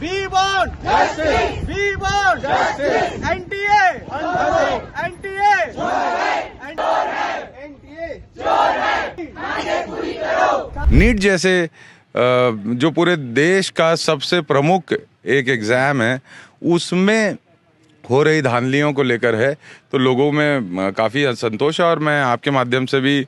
We want justice. We want justice. NTA. NTA. NEET जैसे जो पूरे देश का सबसे प्रमुख एक एग्ज़ाम है, उसमें हो रही धांधलियों को लेकर है, तो लोगों में काफ़ी असंतोष है। और मैं आपके माध्यम से भी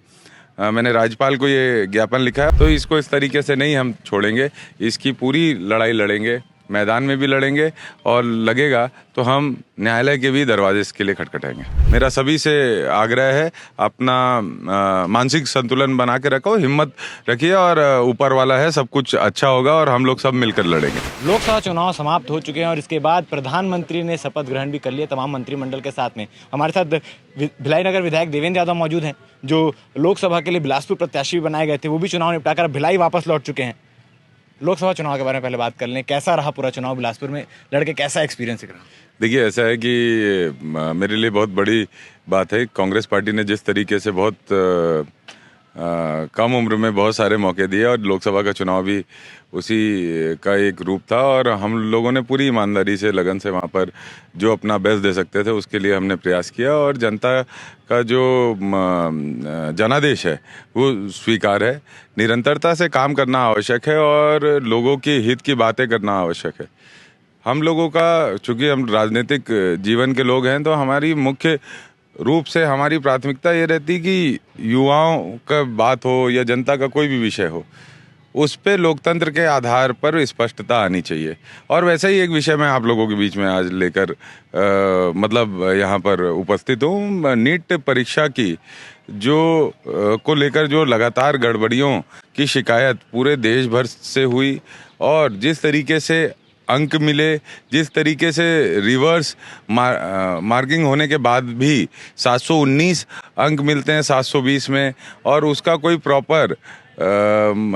मैंने राज्यपाल को ये ज्ञापन लिखा है, तो इसको इस तरीके से नहीं हम छोड़ेंगे, इसकी पूरी लड़ाई लड़ेंगे, मैदान में भी लड़ेंगे और लगेगा तो हम न्यायालय के भी दरवाजे इसके लिए खटखटाएंगे। मेरा सभी से आग्रह है, अपना मानसिक संतुलन बना के रखो, हिम्मत रखिए और ऊपर वाला है, सब कुछ अच्छा होगा और हम लोग सब मिलकर लड़ेंगे। लोकसभा चुनाव समाप्त हो चुके हैं और इसके बाद प्रधानमंत्री ने शपथ ग्रहण भी कर लिया तमाम मंत्रिमंडल के साथ में। हमारे साथ भिलाई नगर विधायक देवेंद्र यादव मौजूद हैं, जो लोकसभा के लिए बिलासपुर प्रत्याशी भी बनाए गए थे, वो भी चुनाव निपटाकर भिलाई वापस लौट चुके हैं। लोकसभा चुनाव के बारे में पहले बात कर लें, कैसा रहा पूरा चुनाव बिलासपुर में लड़के, कैसा एक्सपीरियंस रहा? देखिए, ऐसा है कि मेरे लिए बहुत बड़ी बात है, कांग्रेस पार्टी ने जिस तरीके से बहुत कम उम्र में बहुत सारे मौके दिए और लोकसभा का चुनाव भी उसी का एक रूप था, और हम लोगों ने पूरी ईमानदारी से, लगन से वहाँ पर जो अपना बेस्ट दे सकते थे उसके लिए हमने प्रयास किया। और जनता का जो जनादेश है वो स्वीकार है। निरंतरता से काम करना आवश्यक है और लोगों के हित की बातें करना आवश्यक है। हम लोगों का, चूँकि हम राजनीतिक जीवन के लोग हैं, तो हमारी मुख्य रूप से हमारी प्राथमिकता ये रहती कि युवाओं का बात हो या जनता का कोई भी विषय हो, उस पे लोकतंत्र के आधार पर स्पष्टता आनी चाहिए। और वैसे ही एक विषय मैं आप लोगों के बीच में आज लेकर मतलब यहाँ पर उपस्थित हूँ। नीट परीक्षा की को लेकर जो लगातार गड़बड़ियों की शिकायत पूरे देश भर से हुई, और जिस तरीके से अंक मिले, जिस तरीके से रिवर्स मार्किंग होने के बाद भी 719 अंक मिलते हैं 720 में, और उसका कोई प्रॉपर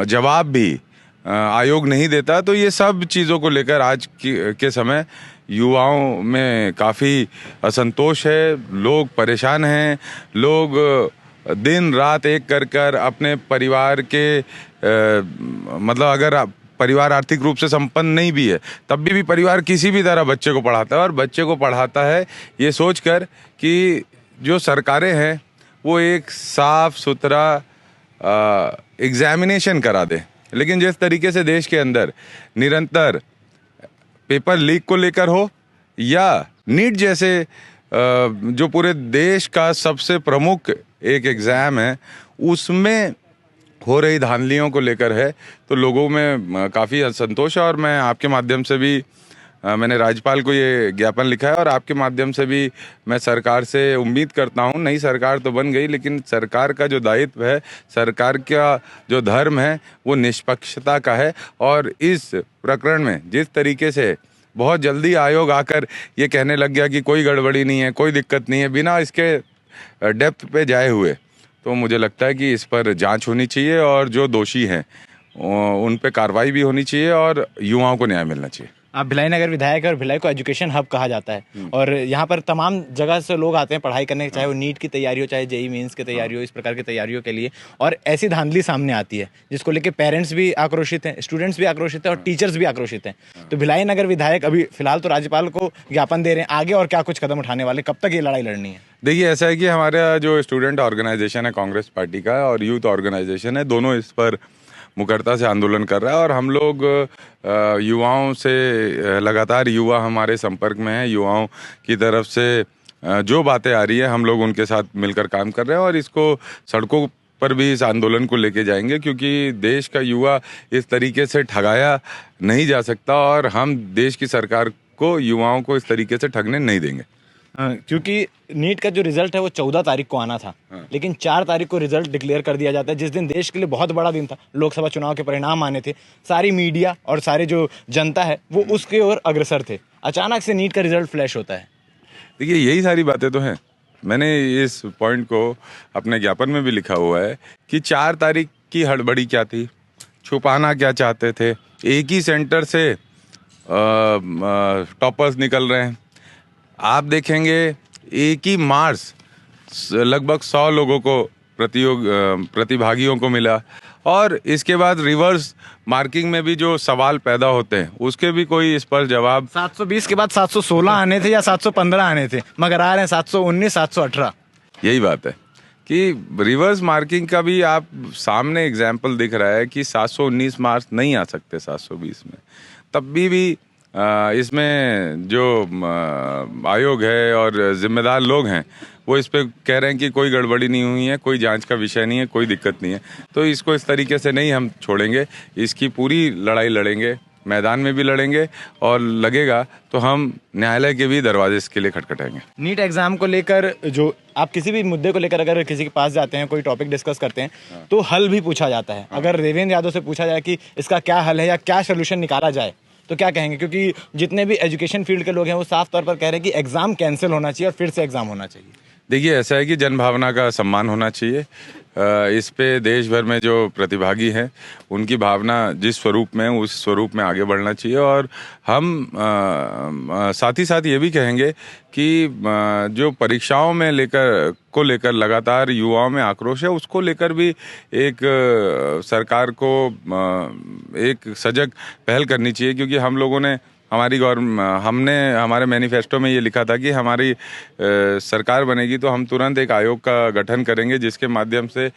जवाब भी आयोग नहीं देता, तो ये सब चीज़ों को लेकर आज के समय युवाओं में काफ़ी असंतोष है। लोग परेशान हैं, लोग दिन रात एक कर अपने परिवार के मतलब अगर परिवार आर्थिक रूप से संपन्न नहीं भी है, तब भी परिवार किसी भी तरह बच्चे को पढ़ाता है, और बच्चे को पढ़ाता है ये सोचकर कि जो सरकारें हैं वो एक साफ सुथरा एग्जामिनेशन करा दे। लेकिन जिस तरीके से देश के अंदर निरंतर पेपर लीक को लेकर हो या नीट जैसे जो पूरे देश का सबसे प्रमुख एक एग्ज़ाम है, उसमें हो रही धांधलियों को लेकर है, तो लोगों में काफ़ी असंतोष है। और मैं आपके माध्यम से भी मैंने राज्यपाल को ये ज्ञापन लिखा है, और आपके माध्यम से भी मैं सरकार से उम्मीद करता हूँ, नई सरकार तो बन गई, लेकिन सरकार का जो दायित्व है, सरकार का जो धर्म है, वो निष्पक्षता का है। और इस प्रकरण में जिस तरीके से बहुत जल्दी आयोग आकर ये कहने लग गया कि कोई गड़बड़ी नहीं है, कोई दिक्कत नहीं है, बिना इसके डेप्थ पे जाए हुए, तो मुझे लगता है कि इस पर जांच होनी चाहिए और जो दोषी हैं उन पे कार्रवाई भी होनी चाहिए और युवाओं को न्याय मिलना चाहिए। आप भिलाई नगर विधायक है और भिलाई को एजुकेशन हब कहा जाता है, और यहाँ पर तमाम जगह से लोग आते हैं पढ़ाई करने, चाहे वो नीट की तैयारी हो, चाहे जेईई मेंस की तैयारी हो, इस प्रकार की तैयारियों के लिए। और ऐसी धांधली सामने आती है जिसको लेके पेरेंट्स भी आक्रोशित हैं, स्टूडेंट्स भी आक्रोशित हैं और टीचर्स भी आक्रोशित हैं। तो भिलाई नगर विधायक अभी फिलहाल तो राज्यपाल को ज्ञापन दे रहे हैं, आगे और क्या कुछ कदम उठाने वाले, कब तक ये लड़ाई लड़नी है? देखिए, ऐसा है कि हमारा जो स्टूडेंट ऑर्गेनाइजेशन है कांग्रेस पार्टी का, और यूथ ऑर्गेनाइजेशन है, दोनों इस पर मुखरता से आंदोलन कर रहा है। और हम लोग युवाओं से, लगातार युवा हमारे संपर्क में हैं, युवाओं की तरफ से जो बातें आ रही है हम लोग उनके साथ मिलकर काम कर रहे हैं, और इसको सड़कों पर भी इस आंदोलन को लेके जाएंगे, क्योंकि देश का युवा इस तरीके से ठगाया नहीं जा सकता, और हम देश की सरकार को, युवाओं को इस तरीके से ठगने नहीं देंगे। क्योंकि नीट का जो रिजल्ट है वो 14 तारीख को आना था, लेकिन 4 तारीख को रिजल्ट डिक्लेयर कर दिया जाता है, जिस दिन देश के लिए बहुत बड़ा दिन था। लोकसभा चुनाव के परिणाम आने थे, सारी मीडिया और सारे जो जनता है वो उसके ओर अग्रसर थे। अचानक से नीट का रिजल्ट फ्लैश होता है। देखिए, यही सारी बातें तो हैं। मैंने इस पॉइंट को अपने ज्ञापन में भी लिखा हुआ है कि 4 तारीख की हड़बड़ी क्या थी, छुपाना क्या चाहते थे। एक ही सेंटर से टॉपर्स निकल रहे हैं। आप देखेंगे एक ही मार्च लगभग 100 लोगों को प्रतिभागियों को मिला, और इसके बाद रिवर्स मार्किंग में भी जो सवाल पैदा होते हैं उसके भी कोई इस पर जवाब 720 के बाद 716 आने थे या 715 आने थे, मगर आ रहे हैं 719, 718। यही बात है कि रिवर्स मार्किंग का भी आप सामने एग्जाम्पल दिख रहा है कि 719 मार्क्स नहीं आ सकते 720 में। तब भी इसमें जो आयोग है और जिम्मेदार लोग हैं वो इस पे कह रहे हैं कि कोई गड़बड़ी नहीं हुई है, कोई जांच का विषय नहीं है, कोई दिक्कत नहीं है। तो इसको इस तरीके से नहीं हम छोड़ेंगे, इसकी पूरी लड़ाई लड़ेंगे, मैदान में भी लड़ेंगे और लगेगा तो हम न्यायालय के भी दरवाजे इसके लिए खटखटाएंगे। नीट एग्जाम को लेकर जो आप किसी भी मुद्दे को लेकर अगर किसी के पास जाते हैं, कोई टॉपिक डिस्कस करते हैं तो हल भी पूछा जाता है। अगर देवेंद्र यादव से पूछा जाए कि इसका क्या हल है या क्या सोल्यूशन निकाला जाए तो क्या कहेंगे? क्योंकि जितने भी एजुकेशन फील्ड के लोग हैं वो साफ तौर पर कह रहे हैं कि एग्जाम कैंसिल होना चाहिए और फिर से एग्जाम होना चाहिए। देखिए, ऐसा है कि जनभावना का सम्मान होना चाहिए। इस पे देश भर में जो प्रतिभागी हैं उनकी भावना जिस स्वरूप में उस स्वरूप में आगे बढ़ना चाहिए। और हम साथ ही साथ ये भी कहेंगे कि जो परीक्षाओं में लेकर लगातार युवाओं में आक्रोश है उसको लेकर भी एक सरकार को एक सजग पहल करनी चाहिए। क्योंकि हम लोगों ने हमने हमारे मैनिफेस्टो में ये लिखा था कि हमारी सरकार बनेगी तो हम तुरंत एक आयोग का गठन करेंगे जिसके माध्यम से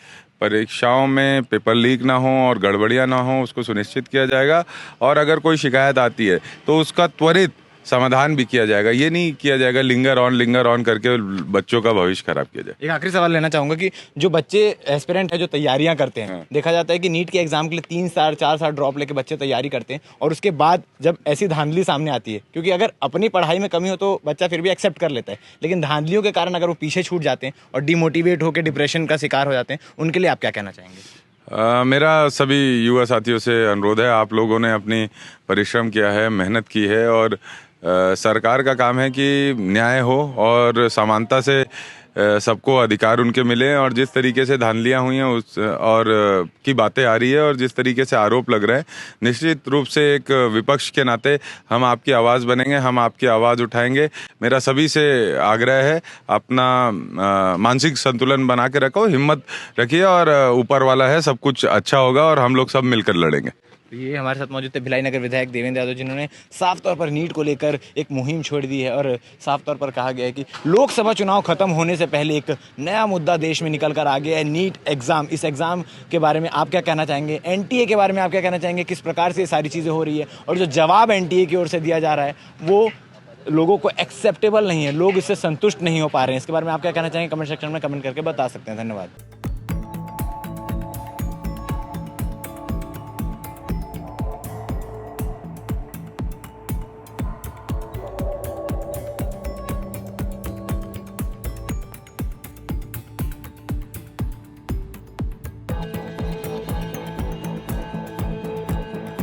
परीक्षाओं में पेपर लीक ना हो और गड़बड़ियां ना हो उसको सुनिश्चित किया जाएगा। और अगर कोई शिकायत आती है तो उसका त्वरित समाधान भी किया जाएगा। ये नहीं किया जाएगा लिंगर ऑन करके बच्चों का भविष्य खराब किया जाए। एक आखिरी सवाल लेना चाहूंगा कि जो बच्चे एस्पिरेंट है जो तैयारियां करते हैं, देखा जाता है कि नीट के एग्जाम के लिए 3 साल 4 साल ड्रॉप लेके बच्चे तैयारी करते हैं और उसके बाद जब ऐसी धांधली सामने आती है, क्योंकि अगर अपनी पढ़ाई में कमी हो तो बच्चा फिर भी एक्सेप्ट कर लेता है, लेकिन धांधलियों के कारण अगर वो पीछे छूट जाते हैं और डिमोटिवेट होकर डिप्रेशन का शिकार हो जाते हैं, उनके लिए आप क्या कहना चाहेंगे? मेरा सभी युवा साथियों से अनुरोध है, आप लोगों ने अपनी परिश्रम किया है, मेहनत की है और सरकार का काम है कि न्याय हो और समानता से सबको अधिकार उनके मिले। और जिस तरीके से धांधलियां हुई हैं उस और की बातें आ रही है और जिस तरीके से आरोप लग रहे हैं, निश्चित रूप से एक विपक्ष के नाते हम आपकी आवाज़ बनेंगे, हम आपकी आवाज़ उठाएंगे। मेरा सभी से आग्रह है, अपना मानसिक संतुलन बना के रखो, हिम्मत रखिए और ऊपर वाला है, सब कुछ अच्छा होगा और हम लोग सब मिलकर लड़ेंगे। तो ये हमारे साथ मौजूद थे भिलाई नगर विधायक देवेंद्र यादव, जिन्होंने साफ तौर पर नीट को लेकर एक मुहिम छोड़ दी है और साफ तौर पर कहा गया है कि लोकसभा चुनाव खत्म होने से पहले एक नया मुद्दा देश में निकल कर आ गया है, नीट एग्जाम। इस एग्जाम के बारे में आप क्या कहना चाहेंगे? एनटीए के बारे में आप क्या कहना चाहेंगे? किस प्रकार से ये सारी चीज़ें हो रही है और जो जवाब एनटीए की ओर से दिया जा रहा है वो लोगों को एक्सेप्टेबल नहीं है, लोग इससे संतुष्ट नहीं हो पा रहे हैं। इसके बारे में आप क्या कहना चाहेंगे? कमेंट सेक्शन में कमेंट करके बता सकते हैं। धन्यवाद।